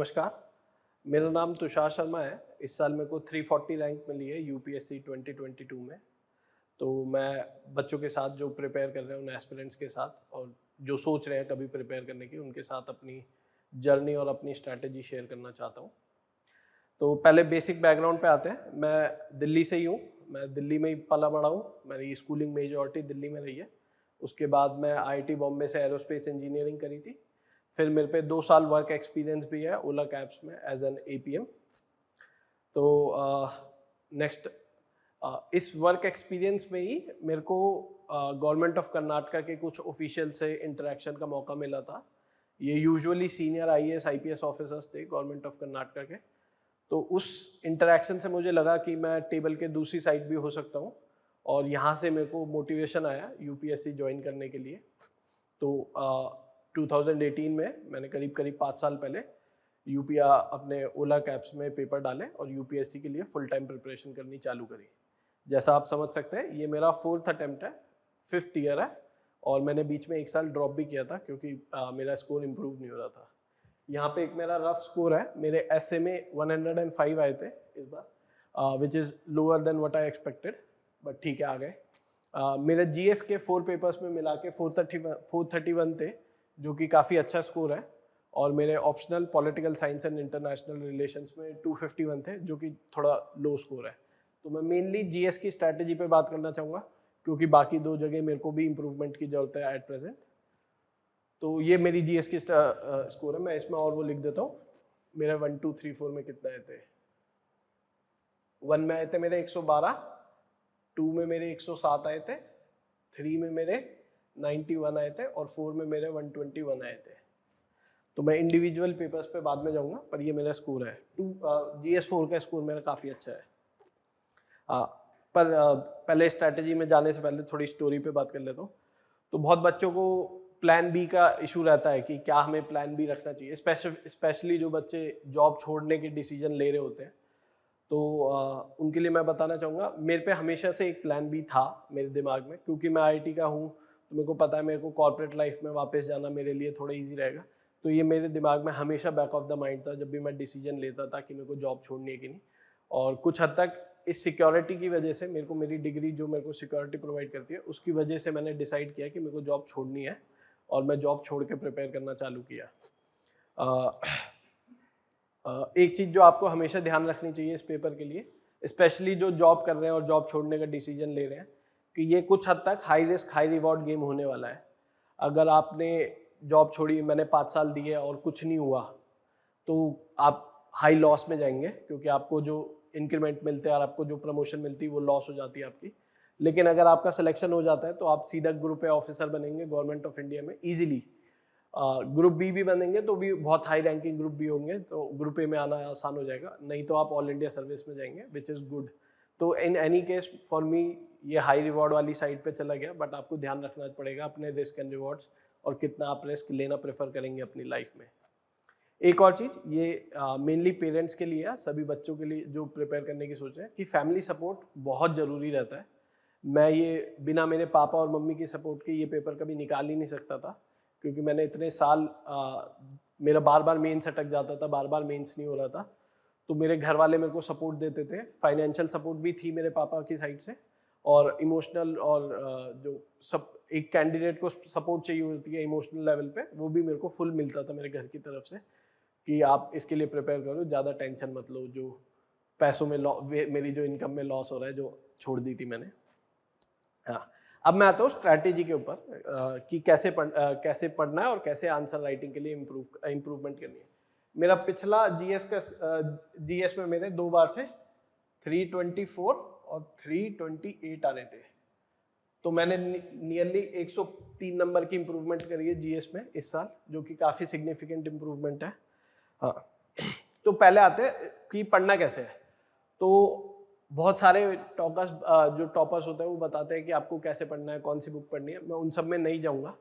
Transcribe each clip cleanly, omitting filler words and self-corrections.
नमस्कार, मेरा नाम तुषार शर्मा है। इस साल मेरे को 340 रैंक मिली है यूपीएससी 2022 में। तो मैं बच्चों के साथ जो प्रिपेयर कर रहे हैं उन एस्पिरेंट्स के साथ और जो सोच रहे हैं कभी प्रिपेयर करने की, उनके साथ अपनी जर्नी और अपनी स्ट्रैटेजी शेयर करना चाहता हूँ। तो पहले बेसिक बैकग्राउंड पे आते हैं। मैं दिल्ली से ही हूँ, मैं दिल्ली में ही पला बड़ा हूँ। मेरी स्कूलिंग मेजॉरिटी दिल्ली में रही है। उसके बाद मैं आईआईटी बॉम्बे से एरोस्पेस इंजीनियरिंग करी थी। फिर मेरे पे 2 साल वर्क एक्सपीरियंस भी है ओला कैब्स में एज एन एपीएम। तो नेक्स्ट इस वर्क एक्सपीरियंस में ही मेरे को गवर्नमेंट ऑफ कर्नाटका के कुछ ऑफिशियल से इंटरेक्शन का मौका मिला था। ये usually senior IAS IPS officers थे गवर्नमेंट ऑफ कर्नाटका के। तो उस इंटरेक्शन से मुझे लगा कि मैं टेबल के दूसरी साइड भी हो सकता हूँ और यहाँ से मेरे को मोटिवेशन आया यूपीएससी ज्वाइन करने के लिए। तो 2018 में मैंने करीब करीब 5 साल पहले यूपीआ अपने ओला कैब्स में पेपर डाले और यूपीएससी के लिए फुल टाइम प्रिपरेशन करनी चालू करी। जैसा आप समझ सकते हैं ये मेरा 4th अटेम्प्ट है, 5th ईयर है और मैंने बीच में 1 साल ड्रॉप भी किया था क्योंकि मेरा स्कोर इम्प्रूव नहीं हो रहा था। यहाँ पे एक मेरा रफ स्कोर है, मेरे एसए में 105 आए थे इस बार, which is lower than what I expected, but ठीक है आ गए। मेरे जीएस के 4 पेपर्स में मिला के 431 थे, जो कि काफ़ी अच्छा स्कोर है। और मेरे optional political science and international relations में 251 थे, जो कि थोड़ा लो स्कोर है। तो मैं मेनली जीएस की स्ट्रैटेजी पे बात करना चाहूँगा क्योंकि बाकी 2 जगह मेरे को भी इम्प्रूवमेंट की जरूरत है एट प्रेजेंट। तो ये मेरी जीएस की स्कोर है। मैं इसमें और वो लिख देता हूँ, मेरे 1 2 3 4 में कितना आए थे। 1 में आए थे मेरे 112, 2 में मेरे 107 आए थे, 3 में मेरे 91 आए थे और 4 में मेरे 121 आए थे। तो मैं इंडिविजुअल पेपर्स पे बाद में जाऊंगा, पर ये मेरा स्कोर है। GS4 का स्कोर मेरा काफ़ी अच्छा है। पर पहले स्ट्रैटेजी में जाने से पहले थोड़ी स्टोरी पे बात कर लेता हूँ। तो बहुत बच्चों को प्लान बी का इशू रहता है कि क्या हमें प्लान बी रखना चाहिए, स्पेशली जो बच्चे जॉब छोड़ने के डिसीजन ले रहे होते हैं। तो उनके लिए मैं बताना चाहूँगा, मेरे पे हमेशा से एक प्लान बी था मेरे दिमाग में, क्योंकि मैं आईआईटी का हूँ तो मेरे को पता है मेरे को कॉर्पोरेट लाइफ में वापस जाना मेरे लिए थोड़ा इजी रहेगा। तो ये मेरे दिमाग में हमेशा बैक ऑफ द माइंड था जब भी मैं डिसीजन लेता था कि मेरे को जॉब छोड़नी है कि नहीं। और कुछ हद तक इस सिक्योरिटी की वजह से मेरे को, मेरी डिग्री जो मेरे को सिक्योरिटी प्रोवाइड करती है, उसकी वजह से मैंने डिसाइड किया कि मेरे को जॉब छोड़नी है और मैं जॉब छोड़ के प्रिपेयर करना चालू किया। एक चीज़ जो आपको हमेशा ध्यान रखनी चाहिए इस पेपर के लिए, स्पेशली जो जॉब कर रहे हैं और जॉब छोड़ने का डिसीजन ले रहे हैं, कि ये कुछ हद तक high risk high reward game होने वाला है। अगर आपने जॉब छोड़ी, मैंने 5 साल दिए और कुछ नहीं हुआ, तो आप हाई लॉस में जाएंगे, क्योंकि आपको जो इंक्रीमेंट मिलते हैं और आपको जो प्रमोशन मिलती है वो लॉस हो जाती है आपकी। लेकिन अगर आपका सिलेक्शन हो जाता है तो आप सीधा ग्रुप ए ऑफिसर बनेंगे गवर्नमेंट ऑफ इंडिया में इजीली। ग्रुप बी भी बनेंगे तो भी बहुत हाई रैंकिंग ग्रुप बी होंगे, तो ग्रुप ए में आना आसान हो जाएगा। नहीं तो आप ऑल इंडिया सर्विस में जाएंगे, विच इज़ गुड। तो in any case for me ये हाई रिवॉर्ड वाली साइड पे चला गया, बट आपको ध्यान रखना पड़ेगा अपने रिस्क एंड रिवॉर्ड्स और कितना आप रिस्क लेना प्रेफर करेंगे अपनी लाइफ में। एक और चीज़, ये मेनली पेरेंट्स के लिए, सभी बच्चों के लिए जो प्रिपेयर करने की सोच रहे हैं, कि फैमिली सपोर्ट बहुत ज़रूरी रहता है। मैं ये बिना मेरे पापा और मम्मी की सपोर्ट के ये पेपर कभी निकाल ही नहीं सकता था, क्योंकि मैंने इतने साल मेरा बार बार मेंस अटक जाता था, बार बार मेंस नहीं हो रहा था। तो मेरे घर वाले मेरे को सपोर्ट देते थे, फाइनेंशियल सपोर्ट भी थी मेरे पापा की साइड से, और इमोशनल और जो सब एक कैंडिडेट को सपोर्ट चाहिए होती है इमोशनल लेवल पे, वो भी मेरे को फुल मिलता था मेरे घर की तरफ से, कि आप इसके लिए प्रिपेयर करो, ज़्यादा टेंशन मत लो, जो पैसों में मेरी जो इनकम में लॉस हो रहा है जो छोड़ दी थी मैंने। हाँ, अब मैं आता हूँ स्ट्रैटेजी के ऊपर, कि कैसे पढ़ना है और कैसे आंसर राइटिंग के लिए इम्प्रूवमेंट करनी है। मेरा पिछला जीएस में मेरे 2 बार से 324 और 328 आ रहे थे। तो मैंने नियरली 103 नंबर की इम्प्रूवमेंट करी है जीएस में इस साल, जो कि काफ़ी सिग्निफिकेंट इम्प्रूवमेंट है। हाँ, तो पहले आते हैं कि पढ़ना कैसे है। तो बहुत सारे जो टॉपर्स होते हैं वो बताते हैं कि आपको कैसे पढ़ना है, कौन सी बुक पढ़नी है। मैं उन सब में नहीं जाऊँगा,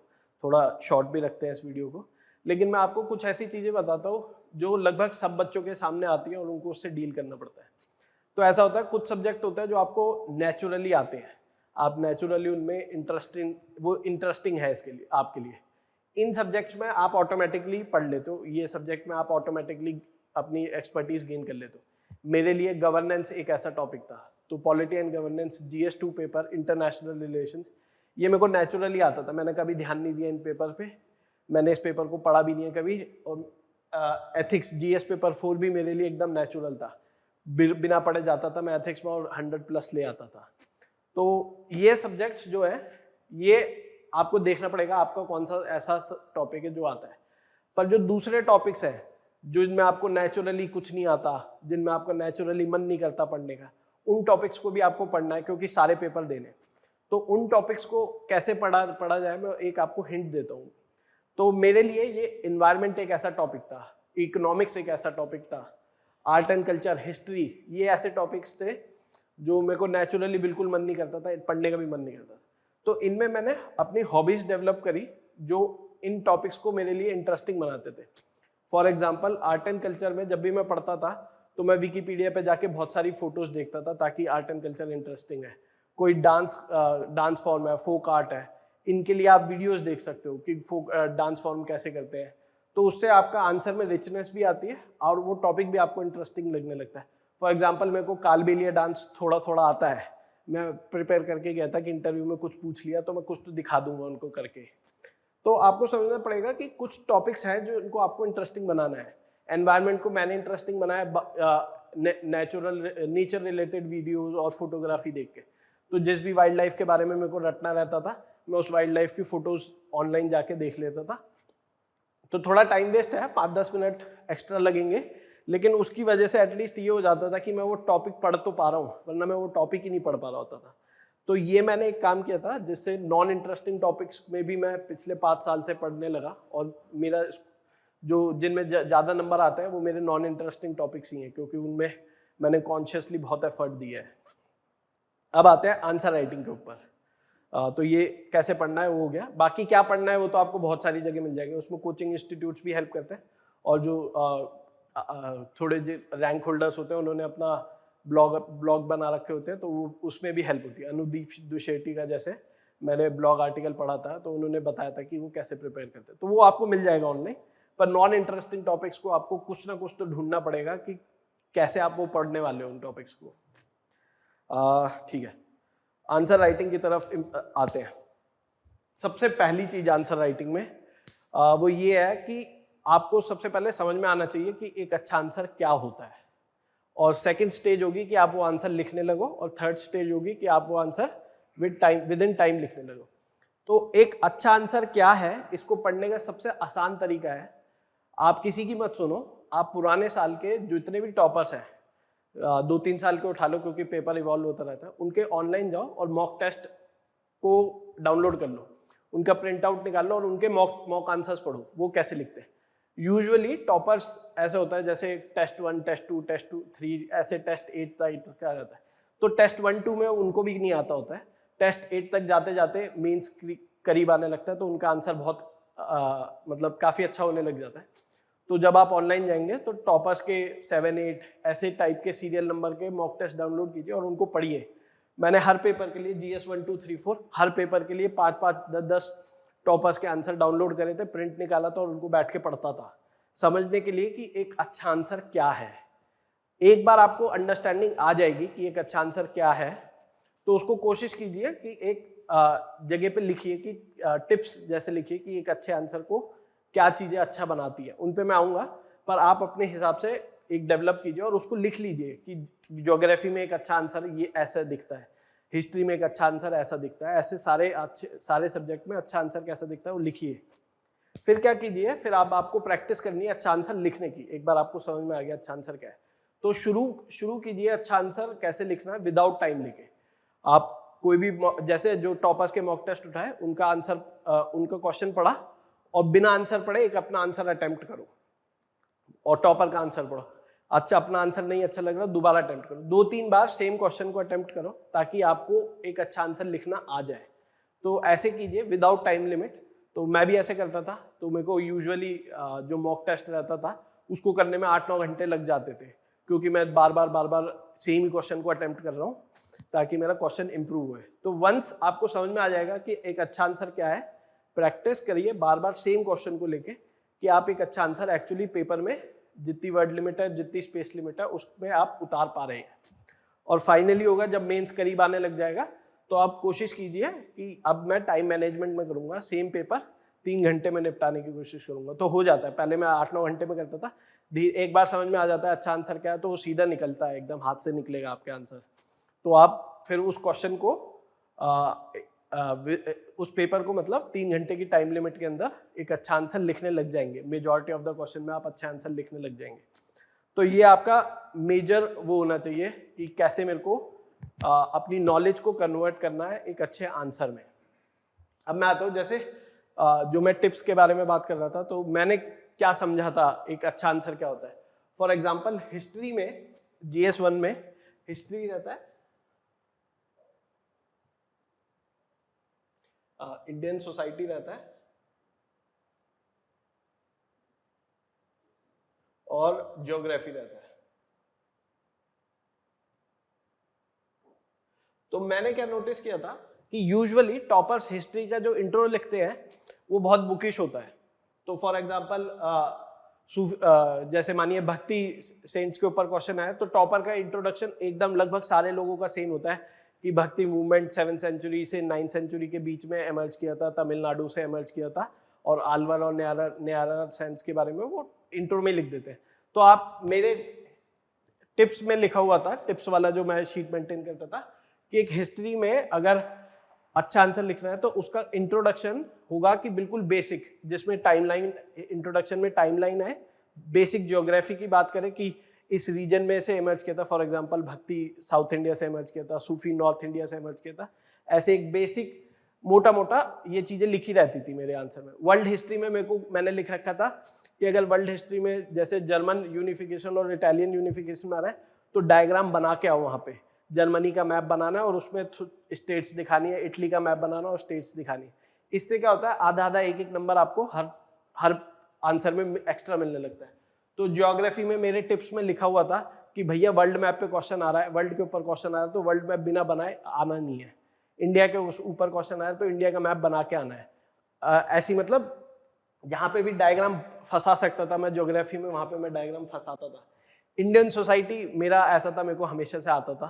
थोड़ा शॉर्ट भी रखते हैं इस वीडियो को। लेकिन मैं आपको कुछ ऐसी चीज़ें बताता हूँ जो लगभग सब बच्चों के सामने आती हैं और उनको उससे डील करना पड़ता है। तो ऐसा होता है, कुछ सब्जेक्ट होते हैं जो आपको नेचुरली आते हैं, आप नेचुरली उनमें इंटरेस्टिंग है इसके लिए, आपके लिए। इन सब्जेक्ट्स में आप ऑटोमेटिकली पढ़ लेते हो, ये सब्जेक्ट में आप ऑटोमेटिकली अपनी एक्सपर्टीज गेन कर लेते हो। मेरे लिए गवर्नेंस एक ऐसा टॉपिक था, तो polity and governance, GS2 paper, international relations, ये मेरे को नेचुरली आता था। मैंने कभी ध्यान नहीं दिया इन पेपर पे, मैंने इस पेपर को पढ़ा भी नहीं है कभी। और एथिक्स GS पेपर 4 भी मेरे लिए एकदम नेचुरल था, बिना पढ़े जाता था मैं एथिक्स में और 100+ ले आता था। तो ये सब्जेक्ट्स जो है ये आपको देखना पड़ेगा आपका कौन सा ऐसा टॉपिक है जो आता है। पर जो दूसरे टॉपिक्स हैं जिनमें आपको नेचुरली कुछ नहीं आता, जिनमें आपका नेचुरली मन नहीं करता पढ़ने का, उन टॉपिक्स को भी आपको पढ़ना है क्योंकि सारे पेपर देने। तो उन टॉपिक्स को कैसे पढ़ा जाए, मैं एक आपको हिंट देता हूँ। तो मेरे लिए ये इन्वायरमेंट एक ऐसा टॉपिक था, इकोनॉमिक्स एक ऐसा टॉपिक था, आर्ट एंड कल्चर, हिस्ट्री, ये ऐसे टॉपिक्स थे जो मेरे को नेचुरली बिल्कुल मन नहीं करता था, पढ़ने का भी मन नहीं करता था। तो इनमें मैंने अपनी हॉबीज डेवलप करी जो इन टॉपिक्स को मेरे लिए इंटरेस्टिंग बनाते थे। For example art and culture में जब भी मैं पढ़ता था तो मैं विकीपीडिया पे जाके बहुत सारी फोटोज देखता था ताकि आर्ट एंड कल्चर इंटरेस्टिंग है। कोई डांस फॉर्म है, फोक आर्ट है, इनके लिए आप वीडियोस देख सकते हो कि फोक डांस फॉर्म कैसे करते हैं। तो उससे आपका आंसर में रिचनेस भी आती है और वो टॉपिक भी आपको इंटरेस्टिंग लगने लगता है। फॉर एग्जाम्पल मेरे को कालबेलिया डांस थोड़ा थोड़ा आता है, मैं प्रिपेयर करके गया था कि इंटरव्यू में कुछ पूछ लिया तो मैं कुछ तो दिखा दूंगा उनको करके। तो आपको समझना पड़ेगा कि कुछ टॉपिक्स हैं जो इनको आपको इंटरेस्टिंग बनाना है। एनवायरनमेंट को मैंने इंटरेस्टिंग बनाया नेचर रिलेटेड वीडियोस और फोटोग्राफी देख के। तो जिस भी वाइल्ड लाइफ के बारे में मेरे को रटना रहता था मैं उस वाइल्ड लाइफ की फोटोज ऑनलाइन जाके देख लेता था। तो थोड़ा टाइम वेस्ट है, 5-10 मिनट एक्स्ट्रा लगेंगे, लेकिन उसकी वजह से एटलीस्ट ये हो जाता था कि मैं वो टॉपिक पढ़ तो पा रहा हूँ, वरना मैं वो टॉपिक ही नहीं पढ़ पा रहा होता था। तो ये मैंने एक काम किया था जिससे नॉन इंटरेस्टिंग टॉपिक्स में भी मैं पिछले 5 साल से पढ़ने लगा और मेरा जो जिनमें ज़्यादा नंबर आते हैं वो मेरे नॉन इंटरेस्टिंग टॉपिक्स ही हैं क्योंकि उनमें मैंने कॉन्शियसली बहुत एफर्ट दिया है। अब आते हैं आंसर राइटिंग के ऊपर। तो ये कैसे पढ़ना है वो हो गया। बाकी क्या पढ़ना है वो तो आपको बहुत सारी जगह मिल जाएंगे, उसमें कोचिंग इंस्टीट्यूट्स भी हेल्प करते हैं और जो थोड़े रैंक होल्डर्स होते हैं उन्होंने अपना ब्लॉग बना रखे होते हैं तो वो उसमें भी हेल्प होती है। अनुदीप दुशेटी का जैसे मैंने ब्लॉग आर्टिकल पढ़ा था तो उन्होंने बताया था कि वो कैसे प्रिपेयर करते हैं, तो वो आपको मिल जाएगा ऑनलाइन। पर नॉन इंटरेस्टिंग टॉपिक्स को आपको कुछ ना कुछ तो ढूंढना पड़ेगा कि कैसे आप वो पढ़ने वाले हो उन टॉपिक्स को। ठीक है, आंसर राइटिंग की तरफ आते हैं। सबसे पहली चीज आंसर राइटिंग में वो ये है कि आपको सबसे पहले समझ में आना चाहिए कि एक अच्छा आंसर क्या होता है, और सेकंड स्टेज होगी कि आप वो आंसर लिखने लगो, और थर्ड स्टेज होगी कि आप वो आंसर विद इन टाइम लिखने लगो। तो एक अच्छा आंसर क्या है, इसको पढ़ने का सबसे आसान तरीका है, आप किसी की मत सुनो, आप पुराने साल के जितने भी टॉपर्स हैं 2-3 साल के उठा लो क्योंकि पेपर इवॉल्व होता रहता है, उनके ऑनलाइन जाओ और मॉक टेस्ट को डाउनलोड कर लो, उनका प्रिंट आउट निकाल लो और उनके मॉक आंसर्स पढ़ो वो कैसे लिखते हैं। यूजुअली टॉपर्स ऐसे होता है जैसे टेस्ट 1, टेस्ट 2, टेस्ट 3 ऐसे टेस्ट 8 तक का रहता है, तो टेस्ट 1-2 में उनको भी नहीं आता होता है, टेस्ट 8 तक जाते जाते मीन्स करीब आने लगता है तो उनका आंसर बहुत मतलब काफ़ी अच्छा होने लग जाता है। तो जब आप ऑनलाइन जाएंगे तो टॉपर्स के 7-8 ऐसे टाइप के सीरियल नंबर के मॉक टेस्ट डाउनलोड कीजिए और उनको पढ़िए। मैंने हर पेपर के लिए GS 1, 2, 3, 4 हर पेपर के लिए 5-5, 10-10 टॉपर्स के आंसर डाउनलोड करे थे, प्रिंट निकाला था और उनको बैठ के पढ़ता था समझने के लिए कि एक अच्छा आंसर क्या है। एक बार आपको अंडरस्टैंडिंग आ जाएगी कि एक अच्छा आंसर क्या है तो उसको कोशिश कीजिए कि एक जगह पे लिखिए कि टिप्स जैसे लिखिए कि एक अच्छे आंसर को क्या चीजें अच्छा बनाती है, उन पे मैं आऊंगा, पर आप अपने हिसाब से एक डेवलप कीजिए और उसको लिख लीजिए कि ज्योग्राफी में एक अच्छा आंसर ये ऐसा दिखता है, हिस्ट्री में एक अच्छा आंसर ऐसा दिखता है, ऐसे सारे सब्जेक्ट में अच्छा आंसर कैसा दिखता है वो लिखिए। फिर क्या कीजिए, फिर आपको प्रैक्टिस करनी है अच्छा आंसर लिखने की। एक बार आपको समझ में आ गया अच्छा आंसर क्या है तो शुरू कीजिए अच्छा आंसर कैसे लिखना है विदाउट टाइम लेके। आप कोई भी जैसे जो टॉपर्स के मॉक टेस्ट उठाए उनका आंसर उनका क्वेश्चन पढ़ा और बिना आंसर पढ़े एक अपना आंसर अटेम्प्ट करो और टॉपर का आंसर पढ़ो, अच्छा अपना आंसर नहीं अच्छा लग रहा दोबारा अटेम्प्ट करो, 2-3 बार सेम क्वेश्चन को अटेम्प्ट करो ताकि आपको एक अच्छा आंसर लिखना आ जाए। तो ऐसे कीजिए विदाउट टाइम लिमिट। तो मैं भी ऐसे करता था, तो मेरे को यूजुअली जो मॉक टेस्ट रहता था उसको करने में 8-9 घंटे लग जाते थे क्योंकि मैं बार बार सेम ही क्वेश्चन को अटेम्प्ट कर रहा हूँ ताकि मेरा क्वेश्चन इंप्रूव हुए। तो वंस आपको समझ में आ जाएगा कि एक अच्छा आंसर क्या है, प्रैक्टिस करिए बार बार सेम क्वेश्चन को लेके कि आप एक अच्छा आंसर एक्चुअली पेपर में जितनी वर्ड लिमिट है, जितनी स्पेस लिमिट है, उसमें आप उतार पा रहे हैं। और फाइनली होगा जब मेंस करीब आने लग जाएगा तो आप कोशिश कीजिए कि अब मैं टाइम मैनेजमेंट में करूंगा, सेम पेपर 3 घंटे में निपटाने की कोशिश करूंगा। तो हो जाता है, पहले मैं 8-9 घंटे में करता था, एक बार समझ में आ जाता है अच्छा आंसर क्या है तो वो सीधा निकलता है, एकदम हाथ से निकलेगा आपके आंसर। तो आप फिर उस क्वेश्चन को उस पेपर को मतलब 3 घंटे की टाइम लिमिट के अंदर एक अच्छा आंसर लिखने लग जाएंगे। मेजॉरिटी ऑफ द क्वेश्चन में आप अच्छा आंसर लिखने लग जाएंगे। तो ये आपका मेजर वो होना चाहिए कि कैसे मेरे को अपनी नॉलेज को कन्वर्ट करना है एक अच्छे आंसर में। अब मैं आता हूँ, जैसे जो मैं टिप्स के बारे में बात कर रहा था, तो मैंने क्या समझा था एक अच्छा आंसर क्या होता है। फॉर एग्जाम्पल हिस्ट्री में, GS1 में हिस्ट्री रहता है इंडियन सोसाइटी रहता है और ज्योग्राफी रहता है। तो मैंने क्या नोटिस किया था कि यूजुअली टॉपर्स हिस्ट्री का जो इंट्रो लिखते हैं वो बहुत बुकिश होता है। तो फॉर एग्जांपल जैसे मानिए भक्ति सेंट्स के ऊपर क्वेश्चन आया तो टॉपर का इंट्रोडक्शन एकदम लगभग सारे लोगों का सेम होता है कि भक्ति मूवमेंट 7th सेंचुरी से 9th सेंचुरी के बीच में इमर्ज किया था, तमिलनाडु से इमर्ज किया था, और आलवर और न्यारा सेंस के बारे में वो इंट्रो में लिख देते हैं। तो आप मेरे टिप्स में लिखा हुआ था, टिप्स वाला जो मैं शीट मेंटेन करता था, कि एक हिस्ट्री में अगर अच्छा आंसर लिखना है तो उसका इंट्रोडक्शन होगा कि बिल्कुल बेसिक, जिसमें टाइमलाइन, इंट्रोडक्शन में टाइमलाइन है, बेसिक ज्योग्राफी की बात करें कि इस रीजन में से इमर्ज किया था, फॉर एग्जांपल भक्ति साउथ इंडिया से इमर्ज किया था, सूफी नॉर्थ इंडिया से इमर्ज किया था, ऐसे एक बेसिक मोटा मोटा ये चीजें लिखी रहती थी मेरे आंसर में। वर्ल्ड हिस्ट्री में मैंने लिख रखा था कि अगर वर्ल्ड हिस्ट्री में जैसे जर्मन यूनिफिकेशन और इटालियन यूनिफिकेशन आ रहा है तो डायग्राम बना के आओ, वहां पे जर्मनी का मैप बनाना है और उसमें स्टेट्स दिखानी है, इटली का मैप बनाना और स्टेट्स दिखानी है। इससे क्या होता है, आधा आधा एक एक नंबर आपको हर आंसर में एक्स्ट्रा मिलने लगता है। तो ज्योग्राफी में मेरे टिप्स में लिखा हुआ था कि भैया वर्ल्ड मैप पे क्वेश्चन आ रहा है, वर्ल्ड के ऊपर क्वेश्चन आ रहा है तो वर्ल्ड मैप बिना बनाए आना नहीं है, इंडिया के ऊपर क्वेश्चन आया तो इंडिया का मैप बना के आना है। ऐसी मतलब जहां पे भी डायग्राम फंसा सकता था मैं ज्योग्राफी में, वहां पे मैं डायग्राम फंसाता था। इंडियन सोसाइटी मेरा ऐसा था, मेरे को हमेशा से आता था,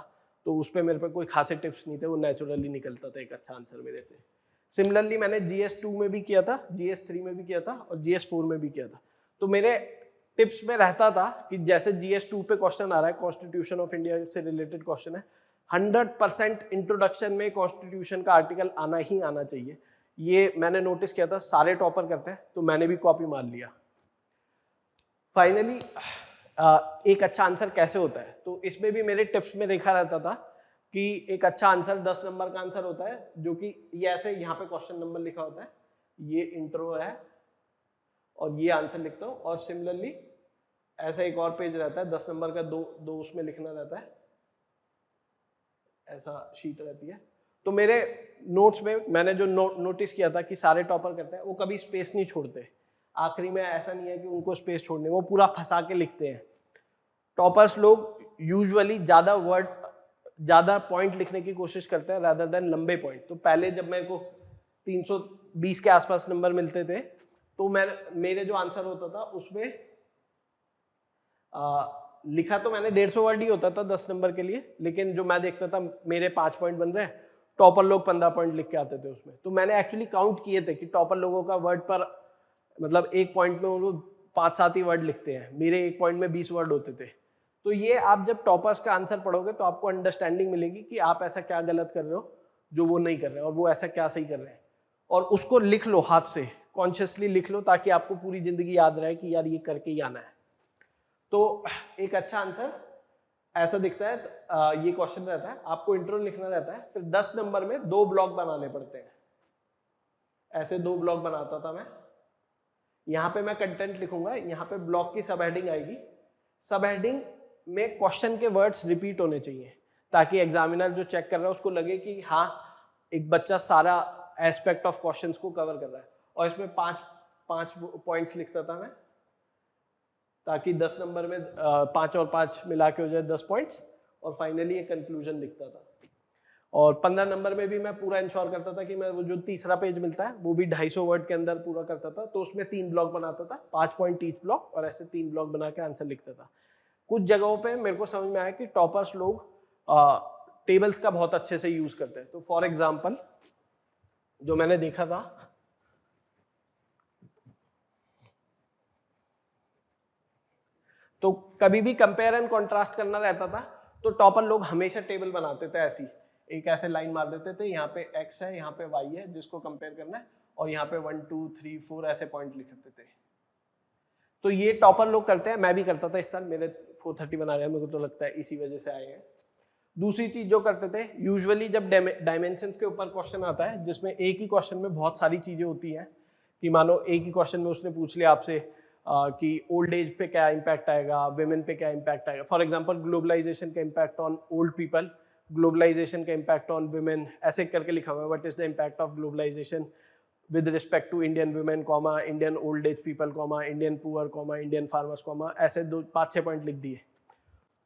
तो उस पर मेरे पे कोई खासे टिप्स नहीं थे, वो नेचुरली निकलता था एक अच्छा आंसर मेरे से। सिमिलरली मैंने GS2 में भी किया था, GS3 में भी किया था और GS4 में भी किया था। तो मेरे टिप्स में रहता था कि जैसे GS2 पे क्वेश्चन आ रहा है, कॉन्स्टिट्यूशन ऑफ इंडिया से रिलेटेड क्वेश्चन है, 100% इंट्रोडक्शन में कॉन्स्टिट्यूशन का आर्टिकल आना ही आना चाहिए। ये मैंने नोटिस किया था, सारे टॉपर करते हैं, तो मैंने भी कॉपी मार लिया। फाइनली एक अच्छा आंसर कैसे होता है, तो इसमें भी मेरे टिप्स में लिखा रहता था कि एक अच्छा आंसर 10 नंबर का आंसर होता है, जो कि ये ऐसे यहाँ पे क्वेश्चन नंबर लिखा होता है, ये इंट्रो है और ये आंसर लिखता हूँ, और सिमिलरली ऐसा एक और पेज रहता है 10 नंबर का, दो उसमें लिखना रहता है, ऐसा शीट रहती है। तो मेरे नोट्स में मैंने जो नोटिस किया था कि सारे टॉपर करते हैं, वो कभी स्पेस नहीं छोड़ते, आखिरी में ऐसा नहीं है कि उनको स्पेस छोड़ने, वो पूरा फंसा के लिखते हैं। टॉपर्स लोग यूजुअली ज्यादा पॉइंट लिखने की कोशिश करते हैं रादर देन लंबे पॉइंट। तो पहले जब मेरे को 320 के आसपास नंबर मिलते थे तो मेरे जो आंसर होता था उसमें लिखा तो मैंने 150 वर्ड ही होता था 10 नंबर के लिए, लेकिन जो मैं देखता था मेरे 5 पॉइंट बन रहे हैं, टॉपर लोग 15 पॉइंट लिख के आते थे उसमें। तो मैंने एक्चुअली काउंट किए थे कि टॉपर लोगों का वर्ड पर मतलब एक पॉइंट में वो लोग 5-7 ही वर्ड लिखते हैं, मेरे एक पॉइंट में 20 वर्ड होते थे। तो ये आप जब टॉपर्स का आंसर पढ़ोगे तो आपको अंडरस्टैंडिंग मिलेगी कि आप ऐसा क्या गलत कर रहे हो जो वो नहीं कर रहे हैं, और वो ऐसा क्या सही कर रहे हैं, और उसको लिख लो, हाथ से कॉन्शियसली लिख लो, ताकि आपको पूरी जिंदगी याद रहे कि यार ये करके ही आना है। तो एक अच्छा आंसर ऐसा दिखता है, ये क्वेश्चन रहता है, आपको इंट्रो लिखना रहता है, फिर 10 नंबर में 2 ब्लॉक बनाने पड़ते हैं। ऐसे 2 ब्लॉक बनाता था मैं, यहाँ पे मैं कंटेंट लिखूंगा, यहाँ पे ब्लॉक की सब हेडिंग आएगी, सब हेडिंग में क्वेश्चन के वर्ड्स रिपीट होने चाहिए, ताकि एग्जामिनर जो चेक कर रहा है उसको लगे कि हाँ एक बच्चा सारा एस्पेक्ट ऑफ क्वेश्चंस को कवर कर रहा है। और इसमें 5 पॉइंट्स लिखता था मैं, ताकि 10 नंबर में 5 और 5 मिला के हो जाए 10 पॉइंट्स, और फाइनली एक कंक्लूजन लिखता था। और 15 नंबर में भी मैं पूरा इंश्योर करता था कि मैं वो जो तीसरा पेज मिलता है वो भी 250 वर्ड के अंदर पूरा करता था। तो उसमें 3 ब्लॉक बनाता था, 5 पॉइंट ईच ब्लॉक, और ऐसे 3 ब्लॉक बना के आंसर लिखता था। कुछ जगहों पे मेरे को समझ में आया कि टॉपर्स लोग टेबल्स का बहुत अच्छे से यूज करते हैं। तो फॉर एग्जाम्पल जो मैंने देखा था, तो कभी भी कंपेयर एंड कॉन्ट्रास्ट करना रहता था तो टॉपर लोग हमेशा टेबल बनाते थे ऐसी, एक ऐसे लाइन मार देते थे, यहाँ पे x है, यहाँ पे y है जिसको कंपेयर करना है, और यहाँ पे 1 2 3 4 ऐसे पॉइंट लिख देते थे। तो ये टॉपर लोग करते हैं, मैं भी करता था इस साल, मेरे 431 आ गए, मेरे को तो लगता है इसी वजह से आए हैं। दूसरी चीज जो करते थे, यूजुअली जब डायमेंशंस के ऊपर क्वेश्चन आता है जिसमें एक ही क्वेश्चन में बहुत सारी चीजें होती हैं, कि मानो एक ही क्वेश्चन में उसने पूछ लिया आपसे कि ओल्ड एज पे क्या इम्पैक्ट आएगा, विमेन पे क्या इम्पैक्ट आएगा। फॉर एग्जांपल ग्लोबलाइजेशन का impact on old people, globalisation का इम्पैक्ट ऑन विमेन, ऐसे करके लिखा हुआ है, what is the impact of globalisation with respect to Indian women, Indian old age people, Indian poor, Indian farmers, ऐसे 5-6 point लिख दिए।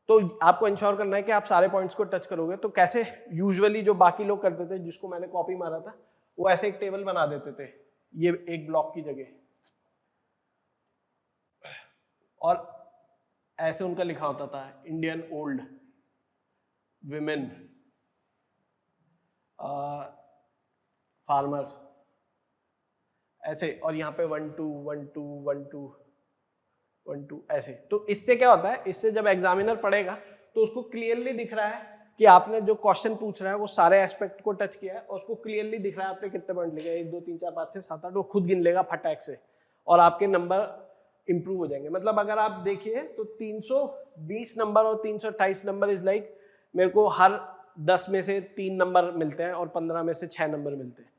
तो आपको इंश्योर करना है कि आप सारे पॉइंट्स को टच करोगे। तो कैसे यूजुअली जो बाकी लोग करते थे, जिसको मैंने कॉपी मारा था, वो ऐसे एक टेबल बना देते थे ये एक ब्लॉक की जगह, और ऐसे उनका लिखा होता था इंडियन ओल्ड, विमेन, फार्मर्स, ऐसे, और यहाँ पे 1 2 1 2 1 2 1 2 ऐसे। तो इससे क्या होता है, इससे जब एग्जामिनर पढ़ेगा तो उसको क्लियरली दिख रहा है कि आपने जो क्वेश्चन पूछ रहा है वो सारे एस्पेक्ट को टच किया है, और उसको क्लियरली दिख रहा है आपने कितने पॉइंट लिखे, 1 2 3 4 5 6 7 8, वो खुद गिन लेगा फटाक से, और आपके नंबर इंप्रूव हो जाएंगे। मतलब अगर आप देखिए तो 320 नंबर और 328 नंबर इज लाइक, मेरे को हर 10 में से 3 नंबर मिलते हैं और 15 में से 6 नंबर मिलते हैं।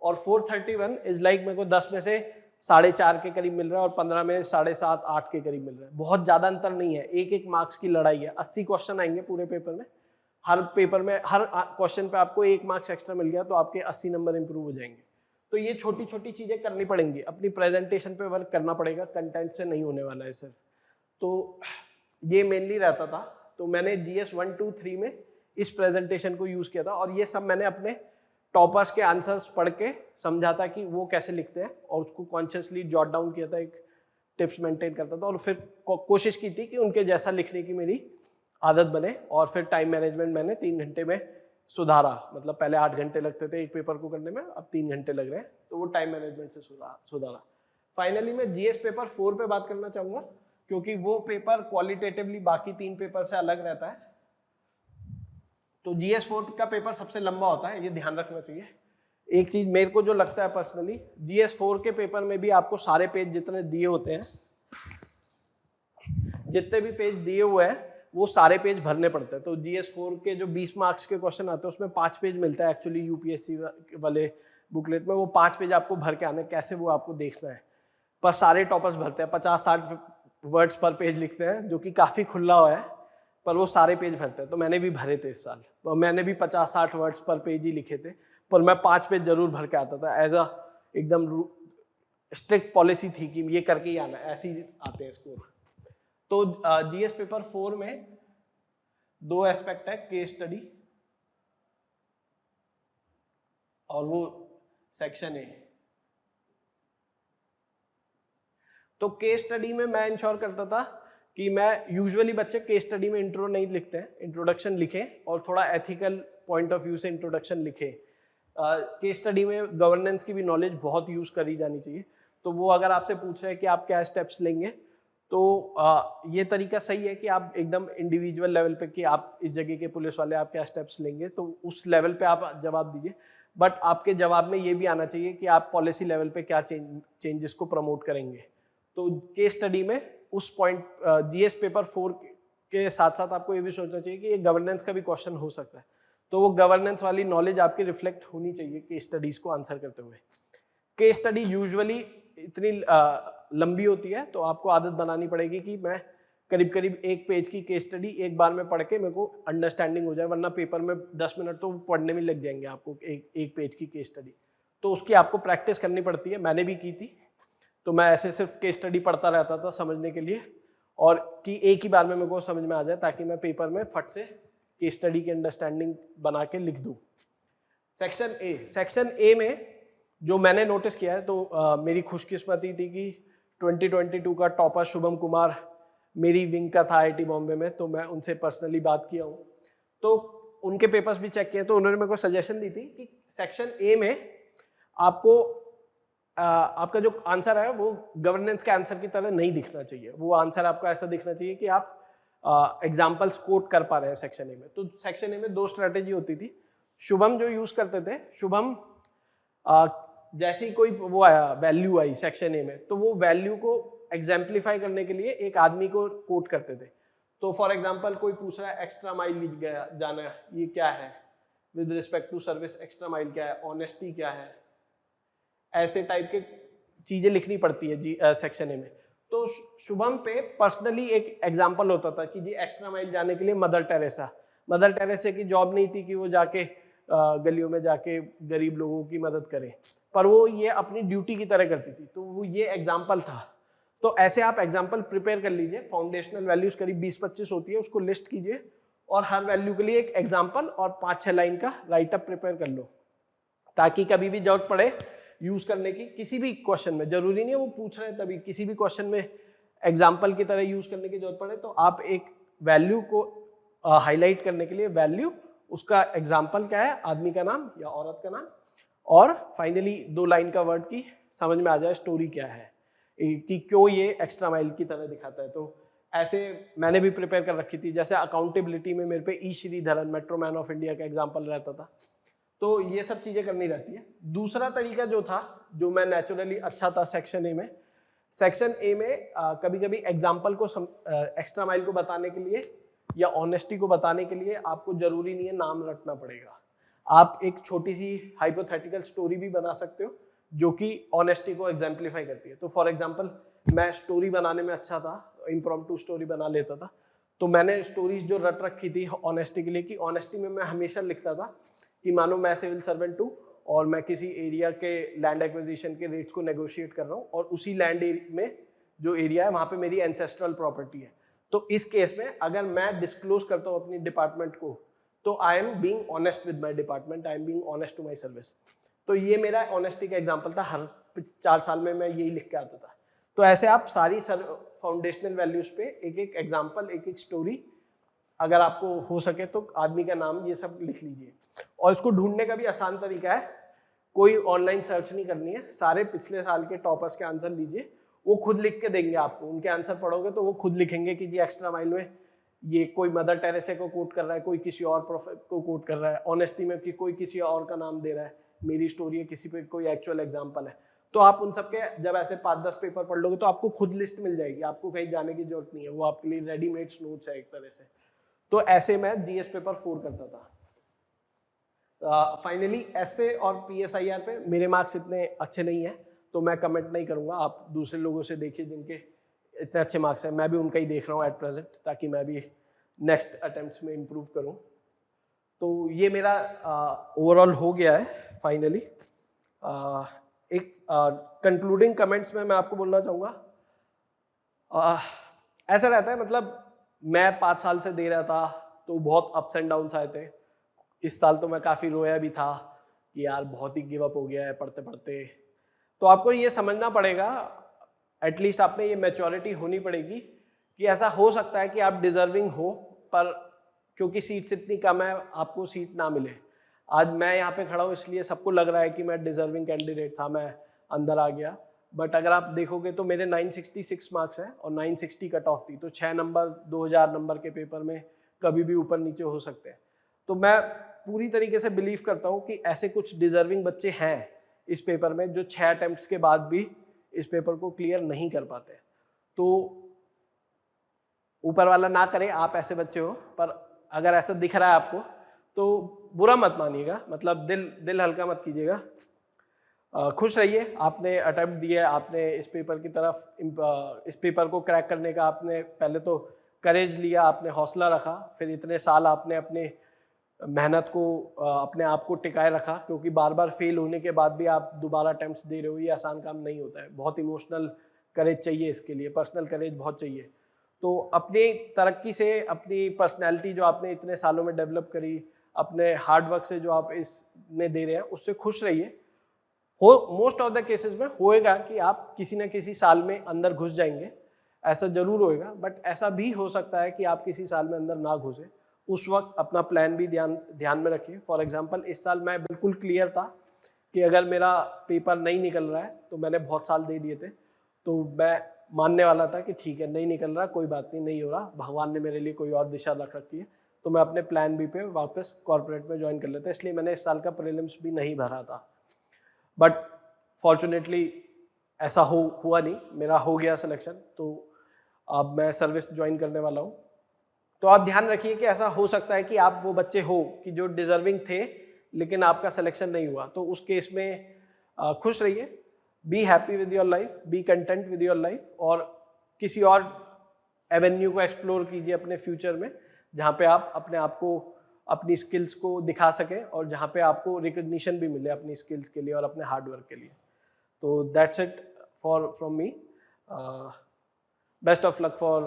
और 431 इज लाइक मेरे को 10 में से 4.5 के करीब मिल रहा है और 15 में 7.5 8 के करीब मिल रहा है। बहुत ज्यादा अंतर नहीं है, एक एक मार्क्स की लड़ाई है। 80 क्वेश्चन आएंगे पूरे पेपर में, हर पेपर में हर क्वेश्चन पे आपको 1 मार्क्स एक्स्ट्रा मिल गया तो आपके 80 नंबर इंप्रूव हो जाएंगे। तो ये छोटी छोटी चीजें करनी पड़ेंगी, अपनी प्रेजेंटेशन पे वर्क करना पड़ेगा, कंटेंट से नहीं होने वाला है सिर्फ। तो ये मेनली रहता था। तो मैंने GS 1 2 3 में इस प्रेजेंटेशन को यूज किया था, और ये सब मैंने अपने टॉपर्स के आंसर्स पढ़ के समझा था कि वो कैसे लिखते हैं, और उसको कॉन्शियसली जॉट डाउन किया था, एक टिप्स मेंटेन करता था, और फिर कोशिश की थी कि उनके जैसा लिखने की मेरी आदत बने। और फिर टाइम मैनेजमेंट मैंने 3 घंटे में सुधारा, मतलब पहले 8 घंटे लगते थे एक पेपर को करने में, अब 3 घंटे लग रहे हैं, तो वो टाइम मैनेजमेंट से सुधारा। फाइनली मैं GS पेपर 4 पे बात करना चाहूँगा, क्योंकि वो पेपर क्वालिटेटिवली बाकी 3 पेपर से अलग रहता है। तो GS 4 का पेपर सबसे लंबा होता है, ये ध्यान रखना चाहिए। एक चीज मेरे को जो लगता है पर्सनली, GS 4 के पेपर में भी आपको सारे पेज जितने दिए होते हैं, जितने भी पेज दिए हुए हैं वो सारे पेज भरने पड़ते हैं। तो GS 4 के जो 20 मार्क्स के क्वेश्चन आते हैं उसमें 5 पेज मिलता है एक्चुअली UPSC वाले बुकलेट में, वो 5 पेज आपको भर के आने, कैसे वो आपको देखना है। पर सारे टॉपर्स भरते हैं, 50-60 वर्ड्स पर पेज लिखते हैं, जो कि काफी खुला हुआ है, पर वो सारे पेज भरते हैं। तो मैंने भी भरे थे इस साल, तो मैंने भी 50-60 वर्ड्स पर पेज ही लिखे थे, पर मैं 5 पेज जरूर भर के आता था। एज अ एकदम स्ट्रिक्ट पॉलिसी थी कि ये करके ही आना, ऐसे ही आते हैं स्कोर। तो GS पेपर 4 में 2 एस्पेक्ट है, केस स्टडी और वो सेक्शन ए। तो केस स्टडी में मैं इंश्योर करता था कि मैं, यूजुअली बच्चे केस स्टडी में इंट्रो नहीं लिखते हैं, इंट्रोडक्शन लिखें और थोड़ा एथिकल पॉइंट ऑफ व्यू से इंट्रोडक्शन लिखें। केस स्टडी में गवर्नेंस की भी नॉलेज बहुत यूज करी जानी चाहिए। तो वो अगर आपसे पूछ रहे हैं कि आप क्या स्टेप्स लेंगे, तो ये तरीका सही है कि आप एकदम इंडिविजुअल लेवल पे कि आप इस जगह के पुलिस वाले आप क्या स्टेप्स लेंगे, तो उस लेवल पे आप जवाब दीजिए। बट आपके जवाब में ये भी आना चाहिए कि आप पॉलिसी लेवल पे क्या चेंजेस को प्रमोट करेंगे। तो केस स्टडी में उस पॉइंट, GS पेपर 4 के साथ साथ आपको ये भी सोचना चाहिए कि ये गवर्नेंस का भी क्वेश्चन हो सकता है, तो वो गवर्नेंस वाली नॉलेज आपकी रिफ्लेक्ट होनी चाहिए केस स्टडीज को आंसर करते हुए। केस स्टडी यूजुअली इतनी लंबी होती है, तो आपको आदत बनानी पड़ेगी कि मैं करीब करीब 1 पेज की केस स्टडी एक बार में पढ़ के मेरे को अंडरस्टैंडिंग हो जाए, वरना पेपर में 10 मिनट तो पढ़ने में लग जाएंगे आपको एक पेज की केस स्टडी। तो उसकी आपको प्रैक्टिस करनी पड़ती है, मैंने भी की थी। तो मैं ऐसे सिर्फ केस स्टडी पढ़ता रहता था समझने के लिए, और कि एक ही बार में मेरे को समझ में आ जाए, ताकि मैं पेपर में फट से केस स्टडी की अंडरस्टैंडिंग बना के लिख दूं। सेक्शन ए में जो मैंने नोटिस किया है, तो मेरी खुशकिस्मती थी कि 2022 का टॉपर शुभम कुमार मेरी विंग का था आईआईटी बॉम्बे में, तो मैं उनसे पर्सनली बात किया हूँ, तो उनके पेपर्स भी चेक किए, तो उन्होंने मेरे को सजेशन दी थी कि सेक्शन ए में आपको आपका जो आंसर है वो गवर्नेंस के आंसर की तरह नहीं दिखना चाहिए, वो आंसर आपको ऐसा दिखना चाहिए कि आप एग्जाम्पल्स कोट कर पा रहे हैं सेक्शन ए में। तो सेक्शन ए में 2 स्ट्रेटेजी होती थी। शुभम जो यूज करते थे, शुभम जैसे ही कोई वो आया, वैल्यू आई सेक्शन ए में, तो वो वैल्यू को एग्जाम्पलीफाई करने के लिए एक आदमी को कोट करते थे। तो फॉर एग्जाम्पल कोई पूछ रहा है एक्स्ट्रा माइल गया जाना, ये क्या है, with respect to service extra mile क्या है, ऑनेस्टी क्या है, ऐसे टाइप के चीजें लिखनी पड़ती है जी सेक्शन ए में। तो शुभम पे पर्सनली एक एग्जाम्पल होता था कि जी एक्स्ट्रा माइल जाने के लिए मदर टेरेसा की जॉब नहीं थी कि वो जाके गलियों में जाके गरीब लोगों की मदद करे, पर वो ये अपनी ड्यूटी की तरह करती थी, तो वो ये एग्जाम्पल था। तो ऐसे आप एग्जाम्पल प्रिपेयर कर लीजिए। फाउंडेशनल वैल्यूज करीब 20-25 होती है, उसको लिस्ट कीजिए और हर वैल्यू के लिए एक एग्जाम्पल और 5-6 लाइन का राइटअप प्रिपेयर कर लो, ताकि कभी भी जरूरत पड़े यूज करने की, किसी भी क्वेश्चन में, जरूरी नहीं है वो पूछ रहे हैं तभी, किसी भी क्वेश्चन में एग्जाम्पल की तरह यूज करने की जरूरत पड़े, तो आप एक वैल्यू को हाईलाइट करने के लिए वैल्यू, उसका एग्जाम्पल क्या है, आदमी का नाम या औरत का नाम, और फाइनली 2 लाइन का वर्ड की समझ में आ जाए स्टोरी क्या है कि क्यों ये एक्स्ट्रा माइल की तरह दिखाता है। तो ऐसे मैंने भी प्रिपेयर कर रखी थी। जैसे अकाउंटेबिलिटी में मेरे पे ई श्रीधरन मेट्रोमैन ऑफ इंडिया का एग्जाम्पल रहता था, तो ये सब चीजें करनी रहती है। दूसरा तरीका जो था, जो मैं नेचुरली अच्छा था सेक्शन ए में कभी कभी एग्जाम्पल को एक्स्ट्रा माइल को बताने के लिए या ऑनेस्टी को बताने के लिए आपको जरूरी नहीं है नाम रटना पड़ेगा। आप एक छोटी सी हाइपोथेटिकल स्टोरी भी बना सकते हो जो कि ऑनेस्टी को एग्जाम्पलीफाई करती है। तो फॉर एग्जाम्पल मैं स्टोरी बनाने में अच्छा था, इम्प्रॉम्प्टू स्टोरी बना लेता था, तो मैंने स्टोरीज जो रट रखी थी ऑनेस्टी के लिए, कि ऑनेस्टी में मैं हमेशा लिखता था कि मानो मैं सिविल सर्वेंट हूँ और मैं किसी एरिया के लैंड एक्विजिशन के रेट्स को नेगोशिएट कर रहा हूँ, और उसी लैंड में जो एरिया है वहाँ पे मेरी एंसेस्ट्रल प्रॉपर्टी है। तो इस केस में अगर मैं डिस्क्लोज करता हूँ अपनी डिपार्टमेंट को, तो I am being honest with my department, I am being honest to my service. तो ये मेरा ऑनेस्टी का एग्जांपल था। हर 4 साल में मैं यही लिख के आता था। तो ऐसे आप सारी फाउंडेशनल वैल्यूज पे एक एक एग्जांपल, एक एक स्टोरी, अगर आपको हो सके तो आदमी का नाम, ये सब लिख लीजिए। और इसको ढूंढने का भी आसान तरीका है, कोई ऑनलाइन सर्च नहीं करनी है, सारे पिछले साल के टॉपर्स के आंसर लीजिए, वो खुद लिख के देंगे आपको। उनके आंसर पढ़ोगे तो वो खुद लिखेंगे कि जी एक्स्ट्रा माइल में ये कोई मदर टेरेसा को कोट कर रहा है, कोई किसी और प्रोफेट को कोट कर रहा है, ऑनेस्टी में कि कोई किसी और का नाम दे रहा है, मेरी स्टोरी है, किसी पे कोई एक्चुअल एग्जांपल है। तो आप उन सब के जब ऐसे 5-10 पेपर पढ़ लोगे तो आपको खुद लिस्ट मिल जाएगी, आपको कहीं जाने की जरूरत नहीं है, वो आपके लिए रेडीमेड नोट्स है एक तरह से। तो ऐसे मैं जीएस पेपर 4 करता था। फाइनली एसए और पीएसआईआर पे मेरे मार्क्स इतने अच्छे नहीं है, तो मैं कमेंट नहीं करूंगा, आप दूसरे लोगों से देखिए जिनके इतने अच्छे मार्क्स हैं, मैं भी उनका ही देख रहा हूँ एट प्रेजेंट, ताकि मैं भी नेक्स्ट अटेम्प्ट्स में इम्प्रूव करूँ। तो ये मेरा ओवरऑल हो गया है फाइनली। एक कंक्लूडिंग कमेंट्स में मैं आपको बोलना चाहूँगा, ऐसा रहता है, मतलब मैं 5 साल से दे रहा था तो बहुत अप्स एंड डाउन्स आए थे। इस साल तो मैं काफ़ी रोया भी था कि यार बहुत ही गिव अप हो गया है पढ़ते पढ़ते। तो आपको ये समझना पड़ेगा, एटलीस्ट आप में ये मैच्योरिटी होनी पड़ेगी कि ऐसा हो सकता है कि आप डिजर्विंग हो, पर क्योंकि सीट्स इतनी कम है आपको सीट ना मिले। आज मैं यहाँ पे खड़ा हूँ इसलिए सबको लग रहा है कि मैं डिजर्विंग कैंडिडेट था, मैं अंदर आ गया, बट अगर आप देखोगे तो मेरे 966 मार्क्स हैं और 960 कट ऑफ थी, तो 6 नंबर 2000 नंबर के पेपर में कभी भी ऊपर नीचे हो सकते हैं। तो मैं पूरी तरीके से बिलीव करता हूँ कि ऐसे कुछ डिजर्विंग बच्चे हैं इस पेपर में जो 6 अटेम्प्ट्स के बाद भी इस पेपर को क्लियर नहीं कर पाते। तो ऊपर वाला ना करे, आप ऐसे बच्चे हो, पर अगर ऐसा दिख रहा है आपको तो बुरा मत मानिएगा, मतलब दिल हल्का मत कीजिएगा, खुश रहिए। आपने अटेम्प्ट दिया, आपने इस पेपर की तरफ, इस पेपर को क्रैक करने का आपने पहले तो करेज लिया, आपने हौसला रखा, फिर इतने साल आपने अपने मेहनत को, अपने आप को टिकाए रखा, क्योंकि बार बार फेल होने के बाद भी आप दोबारा अटेम्प्ट्स दे रहे हो, ये आसान काम नहीं होता है, बहुत इमोशनल करेज चाहिए इसके लिए, पर्सनल करेज बहुत चाहिए। तो अपनी तरक्की से, अपनी पर्सनैलिटी जो आपने इतने सालों में डेवलप करी, अपने हार्ड वर्क से जो आप इसमें दे रहे हैं उससे खुश रहिए। हो मोस्ट ऑफ द केसेस में होएगा कि आप किसी न किसी साल में अंदर घुस जाएंगे, ऐसा जरूर होएगा, बट ऐसा भी हो सकता है कि आप किसी साल में अंदर ना घुसे। उस वक्त अपना प्लान भी ध्यान में रखिए। फॉर एग्जांपल इस साल मैं बिल्कुल क्लियर था कि अगर मेरा पेपर नहीं निकल रहा है, तो मैंने बहुत साल दे दिए थे, तो मैं मानने वाला था कि ठीक है नहीं निकल रहा, कोई बात नहीं, नहीं हो रहा, भगवान ने मेरे लिए कोई और दिशा रख रखी है, तो मैं अपने प्लान बी पे वापस कॉर्पोरेट में ज्वाइन कर लेता। इसलिए मैंने इस साल का प्रीलिम्स भी नहीं भरा था, बट फॉर्चुनेटली ऐसा हुआ नहीं, मेरा हो गया सिलेक्शन, तो अब मैं सर्विस ज्वाइन करने वाला हूँ। तो आप ध्यान रखिए कि ऐसा हो सकता है कि आप वो बच्चे हो कि जो डिजर्विंग थे लेकिन आपका सिलेक्शन नहीं हुआ, तो उस केस में खुश रहिए, be happy with your life, B content with your life, और किसी और एवेन्यू को एक्सप्लोर कीजिए अपने फ्यूचर में जहाँ पे आप अपने आप को, अपनी स्किल्स को दिखा सकें और जहाँ पे आपको रिकग्निशन भी मिले अपनी स्किल्स के लिए और अपने हार्डवर्क के लिए। तो that's it from me. Best of luck for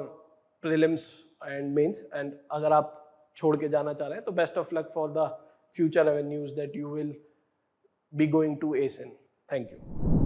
prelims and mains, and अगर आप छोड़ के जाना चाह रहे हैं तो best of luck for the future avenues that you will be going to ace in. Thank you.